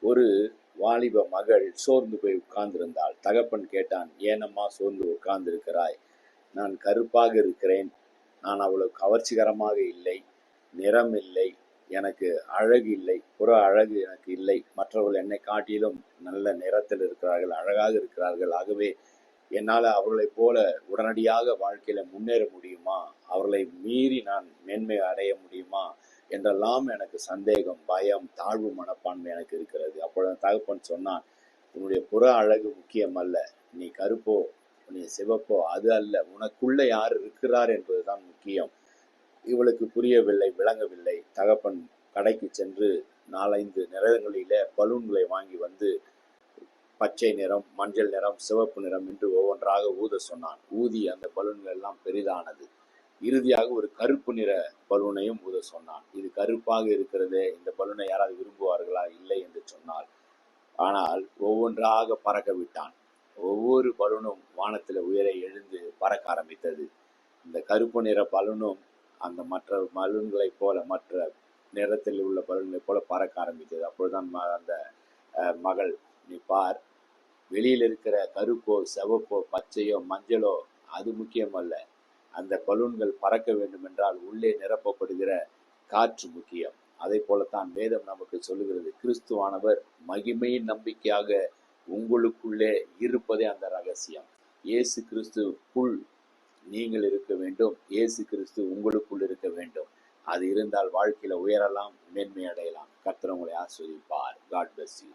ஒரு வாலிப மகள் சோர்ந்து போய் உட்கார்ந்திருந்தாள். தகப்பன் கேட்டான், ஏனம்மா சோர்ந்து உட்கார்ந்திருக்கிறாய்? நான் கருப்பாக இருக்கிறேன், நான் அவ்வளவு கவர்ச்சிகரமாக இல்லை, நிறம் இல்லை, எனக்கு அழகு இல்லை, புற அழகு எனக்கு இல்லை, மற்றவர்கள் என்னை காட்டிலும் நல்ல நிறத்தில் இருக்கிறார்கள், அழகாக இருக்கிறார்கள். ஆகவே என்னால் அவர்களைப் போல உடனடியாக வாழ்க்கையில முன்னேற முடியுமா? அவர்களை மீறி நான் மேன்மை அடைய முடியுமா என்றெல்லாம் எனக்கு சந்தேகம், பயம், தாழ்வு மனப்பான்மை எனக்கு இருக்கிறது. அப்பொழுது தகப்பன் சொன்னான், உன்னுடைய புற அழகு முக்கியம் அல்ல, நீ கருப்போ நீ சிவப்போ அது அல்ல, உனக்குள்ள யார் இருக்கிறார் என்பதுதான் முக்கியம். இவளுக்கு புரியவில்லை, விளங்கவில்லை. தகப்பன் கடைக்கு சென்று 4-5 நிறங்களில பலூன்களை வாங்கி வந்து பச்சை நிறம், மஞ்சள் நிறம், சிவப்பு நிறம் என்று ஒவ்வொன்றாக ஊத சொன்னான். ஊதி அந்த பலூன்கள் எல்லாம் பெரிதானது. இறுதியாக ஒரு கருப்பு நிற பலூனையும் ஊத சொன்னான். இது கருப்பாக இருக்கிறது, இந்த பலூனை யாராவது விரும்புவார்களா? இல்லை என்று சொன்னாள். ஆனால் ஒவ்வொன்றாக பறக்க விட்டான். ஒவ்வொரு பலூனும் வானத்தில் உயர எழுந்து பறக்க ஆரம்பித்தது. இந்த கருப்பு நிற பலூனும் அந்த மற்ற பலூன்களைப் போல, மற்ற நிறத்தில் உள்ள பலூன்களைப் போல பறக்க ஆரம்பித்தது. அப்பொழுதுதான் அந்த மகள், நீ பார், வெளியில் இருக்கிற கருப்போ சிவப்போ பச்சையோ மஞ்சளோ அது முக்கியமல்ல, அந்த பலூன்கள் பறக்க வேண்டும் என்றால் உள்ளே நிரப்பப்படுகிற காற்று முக்கியம். அதை போலத்தான் வேதம் நமக்கு சொல்லுகிறது, கிறிஸ்துவானவர் மகிமையின் நம்பிக்கையாக உங்களுக்குள்ளே இருப்பதே அந்த ரகசியம். இயேசு கிறிஸ்துவுக்குள் நீங்கள் இருக்க வேண்டும், இயேசு கிறிஸ்து உங்களுக்குள் இருக்க வேண்டும். அது இருந்தால் வாழ்க்கையில உயரலாம், மேன்மை அடையலாம். கர்த்தர் உங்களை ஆசீர்வதிப்பார். God bless you.